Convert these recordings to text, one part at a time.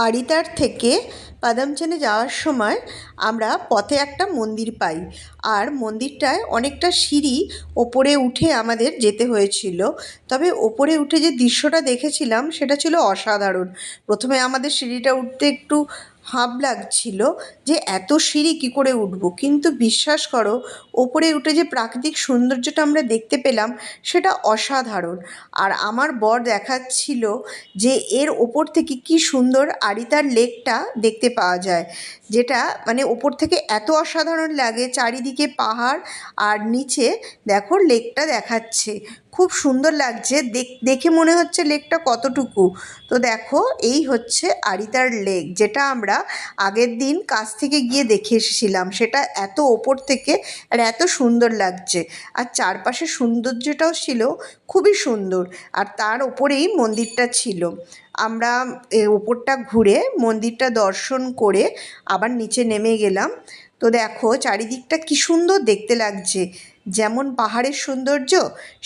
আড়িতার থেকে পাদামচানে যাওয়ার সময় আমরা পথে একটা মন্দির পাই, আর মন্দিরটায় অনেকটা সিঁড়ি ওপরে উঠে আমাদের যেতে হয়েছিল। তবে ওপরে উঠে যে দৃশ্যটা দেখেছিলাম সেটা ছিল অসাধারণ। প্রথমে আমাদের সিঁড়িটা উঠতে একটু হাঁপ লাগছিল যে এত সিঁড়ি কী করে উঠবো, কিন্তু বিশ্বাস করো ওপরে উঠে যে প্রাকৃতিক সৌন্দর্যটা আমরা দেখতে পেলাম সেটা অসাধারণ। আর আমার বর দেখাচ্ছিল যে এর ওপর থেকে কি সুন্দর আড়িতার লেকটা দেখতে পাওয়া যায়, যেটা মানে ওপর থেকে এত অসাধারণ লাগে। চারিদিকে পাহাড় আর নিচে দেখো লেকটা দেখাচ্ছে, খুব সুন্দর লাগছে। দেখে মনে হচ্ছে লেকটা কতটুকু। তো দেখো এই হচ্ছে আড়িতার লেক, যেটা আমরা আগের দিন কাছ থেকে গিয়ে দেখে এসেছিলাম। সেটা এত ওপর থেকে আর এত সুন্দর লাগছে, আর চারপাশে সৌন্দর্যটাও ছিল খুবই সুন্দর। আর তার ওপরেই মন্দিরটা ছিল। আমরা ওপরটা ঘুরে মন্দিরটা দর্শন করে আবার নিচে নেমে গেলাম। তো দেখো চারিদিকটা কি সুন্দর দেখতে লাগছে, যেমন পাহাড়ের সৌন্দর্য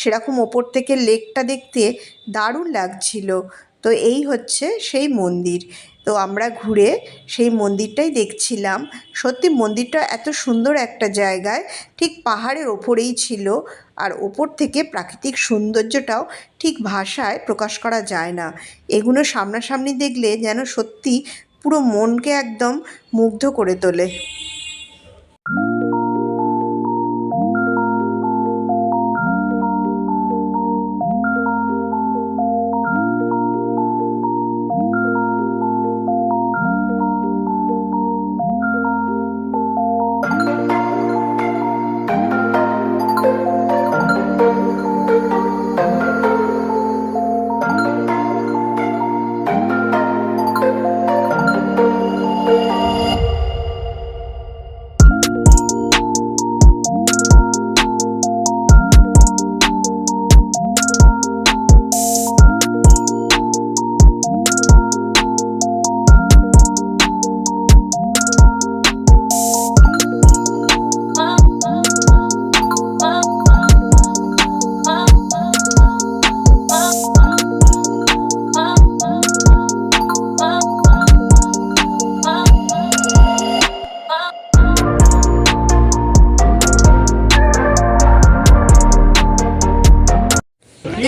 সেরকম ওপর থেকে লেকটা দেখতে দারুণ লাগছিল। তো এই হচ্ছে সেই মন্দির। তো আমরা ঘুরে সেই মন্দিরটাই দেখছিলাম। সত্যি মন্দিরটা এত সুন্দর একটা জায়গায়, ঠিক পাহাড়ের ওপরেই ছিল। আর ওপর থেকে প্রাকৃতিক সৌন্দর্যটাও ঠিক ভাষায় প্রকাশ করা যায় না। এগুলো সামনাসামনি দেখলে যেন সত্যি পুরো মনকে একদম মুগ্ধ করে তোলে।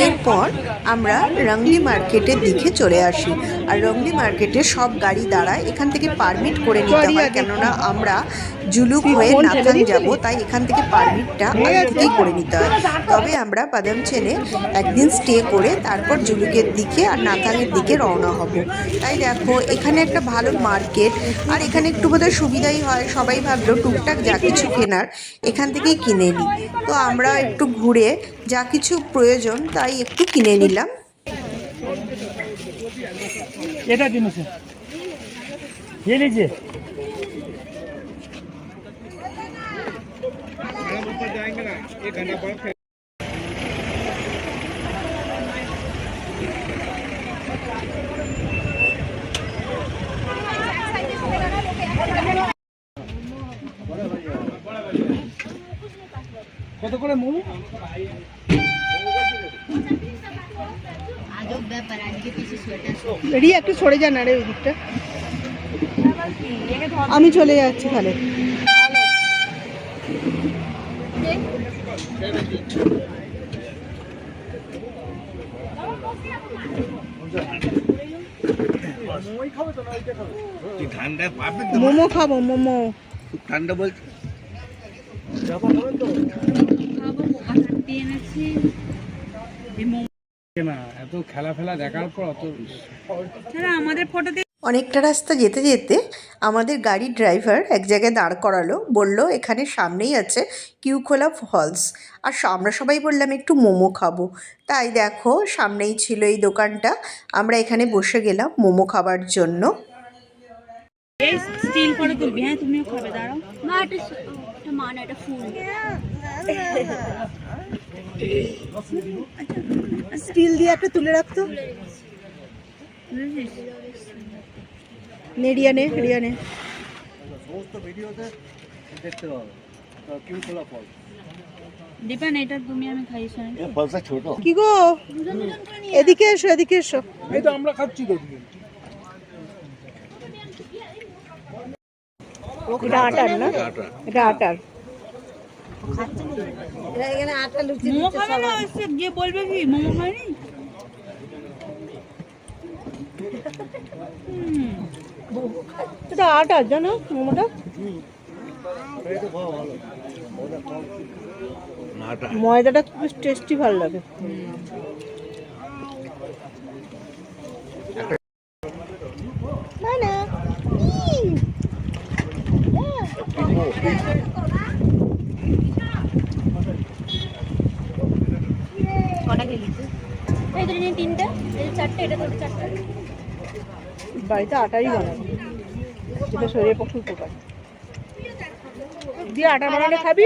এরপর আমরা রংলি মার্কেটের দিকে চলে আসি। আর রংলি মার্কেটে সব গাড়ি দাঁড়ায়, এখান থেকে পারমিট করে নিতে হয়, কেননা আমরা জুলুক হয়ে নাথাং যাব, তাই এখান থেকে পারমিটটা আগে থেকেই করে নিতে হয়। তবে আমরা পাদামচানে একদিন স্টে করে তারপর জুলুকের দিকে আর নাথাংয়ের দিকে রওনা হব। তাই দেখো এখানে একটা ভালো মার্কেট, আর এখানে একটু বোধহয় সুবিধাই হয়। সবাই ভাবলো টুকটাক যা কিছু কেনার এখান থেকেই কিনে নিই। তো আমরা একটু ঘুরে যা কিছু প্রয়োজন তাই একটু কিনে নিলাম। এটা দিন ये लीजिए। ऊपर जाएंगे ना 1 घंटा बाद। কত করে মোমো? রিয়া একটু সরে যান, আরে ওই দিকটা আমি চলে যাচ্ছি তাহলে। মোমো খাবো, মোমো ঠান্ডা বলছে না, এত খেলা ফেলা দেখার পর অত আমাদের ফটোতে। অনেকটা রাস্তা যেতে যেতে আমাদের গাড়ির ড্রাইভার এক জায়গায় দাঁড় করালো, বলল এখানে সামনেই আছে কিউখোলা ফলস। আর আমরা সবাই বললাম একটু মোমো খাবো। তাই দেখো সামনেই ছিল এই দোকানটা, আমরা এখানে বসে গেলাম মোমো খাবার জন্য। এই স্টিল করে তুলবি, হ্যাঁ তুমিও খাবে, দাঁড়াও না, এটা মান, এটা ফুল স্টিল দিয়ে একটা তুলে রাখতো। রিয়ানে রিয়ানে সমস্ত ভিডিওতে দেখতে পাবে কিউখোলা ফল। দীপান এটা তুমি আমি খাইছ না, এই ফলটা ছোট। কি গো এদিকে এসো, এদিকে এসো। এই তো আমরা খাচ্ছি তো। এটা আটার না, এটা আটার। মোমো খাবে না, এসে গিয়ে বলবে কি মোমো খায়নি। এটা আটার জানো মোমোটা, ময়দাটা খুব টেস্টি, ভালো লাগে। না না বাড়িতে আটারই বানাবো, যেটা শরীরের পক্ষে উপকার। দিয়ে আটার বানালে খাবি,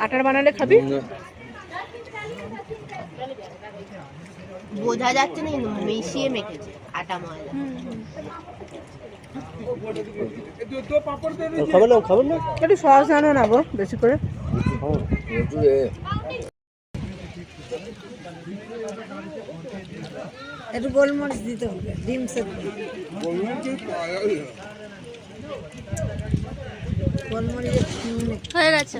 আটার বানালে খাবি। বোঝা যাচ্ছে না কিন্তু মিশিয়ে মেখেছে আটা ময়দা। একটু সস আনো না গো বেশি করে। একটু গোলমরিচ দিতে হবে, ডিম সেদ্ধ গোলমরিচ হয়ে গেছে।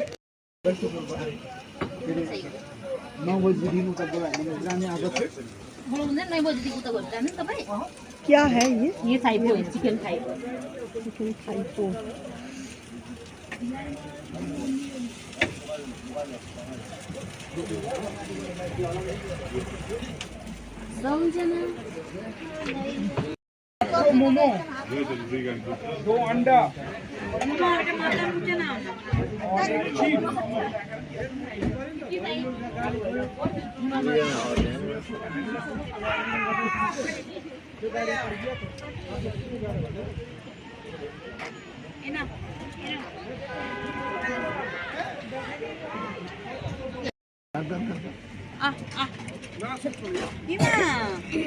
क्या है ये थाइपो है, चिकन थाइपो। चिकन थाइपो। मोमो 2 अंडा और एक चीज।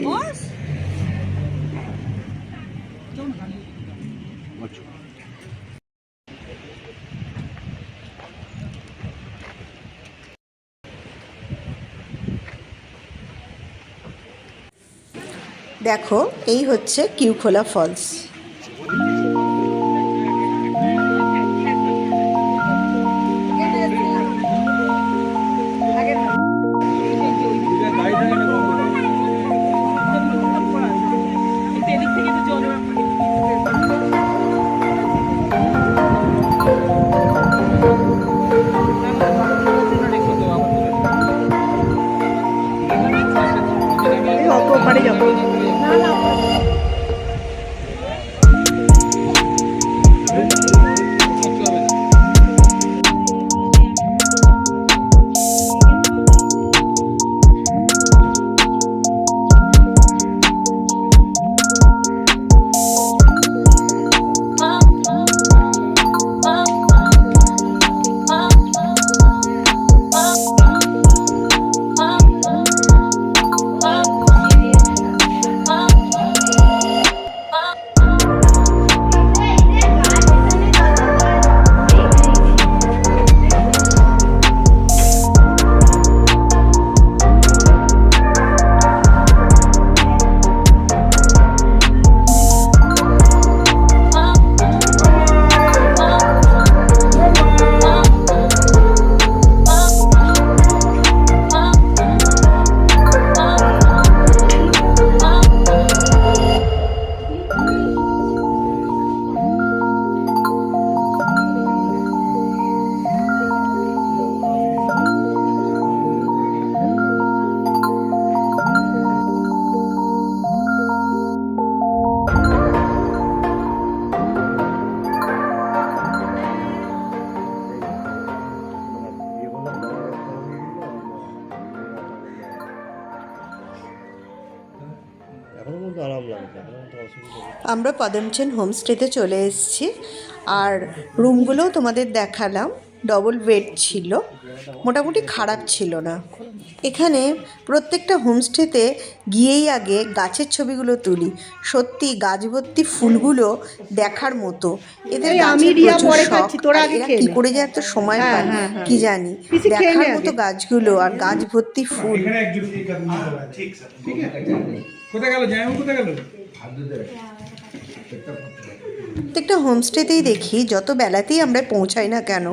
বস দেখো এই হচ্ছে কিউখোলা ফলস। অত ওখানে যাবো। আমরা পদমচেন হোমস্টেতে চলে এসেছি, আর রুমগুলোও তোমাদের দেখালাম। ডবল বেড ছিল, মোটামুটি খারাপ ছিল না। এখানে প্রত্যেকটা হোমস্টেতে গিয়েই আগে গাছের ছবিগুলো তুলি। সত্যি গাছ ভর্তি ফুলগুলো দেখার মতো। এদের গাছের প্রচুর শখ, আর এরা কি করে যে এত সময় পায় কি জানি। দেখার মতো গাছগুলো আর গাছ ভর্তি ফুল। কোথায় গেল জামাই, কোথায় গেল? প্রত্যেকটা প্রত্যেকটা হোমস্টেতেই দেখি যত বেলাতেই আমরা পৌঁছাই না কেন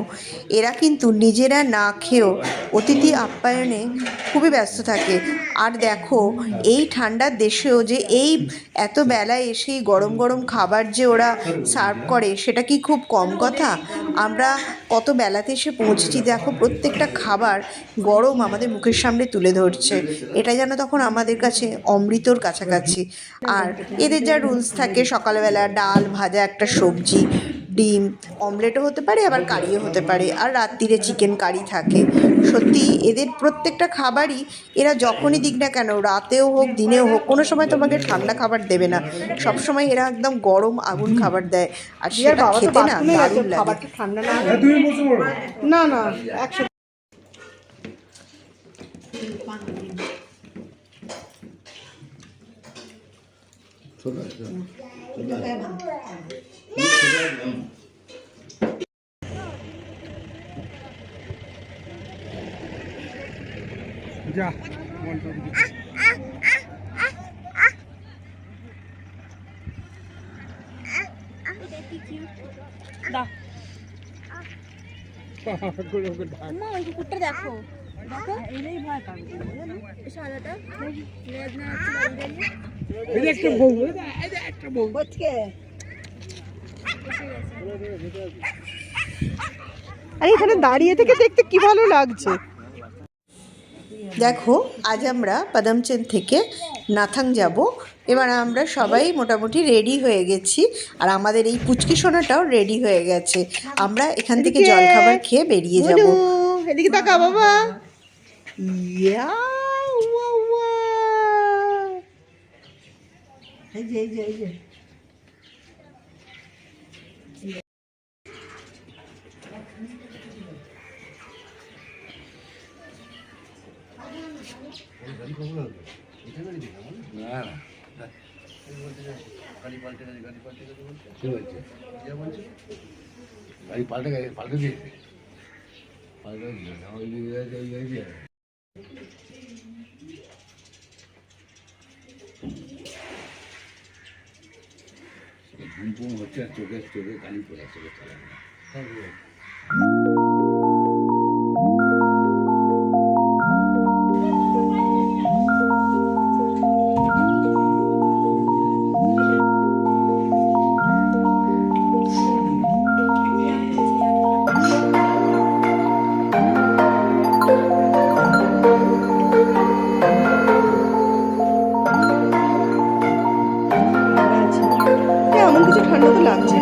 এরা কিন্তু নিজেরা না খেয়েও অতিথি আপ্যায়নে খুবই ব্যস্ত থাকে। আর দেখো এই ঠান্ডার দেশেও যে এই এত বেলায় এসেই গরম গরম খাবার যে ওরা সার্ভ করে সেটা কি খুব কম কথা? আমরা কত বেলাতে এসে পৌঁছেছি, দেখো প্রত্যেকটা খাবার গরম আমাদের মুখের সামনে তুলে ধরছে। এটা যেন তখন আমাদের কাছে অমৃতর কাছাকাছি। আর এদের যা রুলস থাকে, সকালবেলা ডাল ভাজা একটা সবজি, ডিম অমলেটও হতে পারে আবার কারিও হতে পারে, আর রাত্রিরে চিকেন কারি থাকে। সত্যি এদের প্রত্যেকটা খাবারই এরা যখনই দিক না কেন, রাতেও হোক দিনেও হোক, কোনো সময় তোমাকে ঠান্ডা খাবার দেবে না, সবসময় এরা একদম গরম আগুন খাবার দেয়। আর সেটা খেতে না দারুণ লাগে। ঠান্ডা না না একশো যা দাও মা ওই কুকুরটা দেখো, দেখো এলেই ভয় পাবে সাদাটা লেজ না একটা বউ, একটা বউ আরে এখানে দাঁড়িয়ে থেকে দেখতে কি ভালো লাগছে। দেখো আজ আমরা পাদামচেন থেকে নাথাং যাব। এবার আমরা সবাই মোটামুটি রেডি হয়ে গেছি, আর আমাদের এই পুচকি সোনাটাও রেডি হয়ে গেছে। আমরা এখান থেকে জলখাবার খেয়ে বেরিয়ে যাব। এদিকে তাকা বাবা। ইয়া ওয়া ওয়া। এই যে এই যে এই যে গাড়ি পাল্টে দিয়েছে ঘুম ঘুম হচ্ছে, আর চোখে চোখে গালি পড়ে চোখে চলে না। এমন কিছু ঠান্ডা তো লাগছে।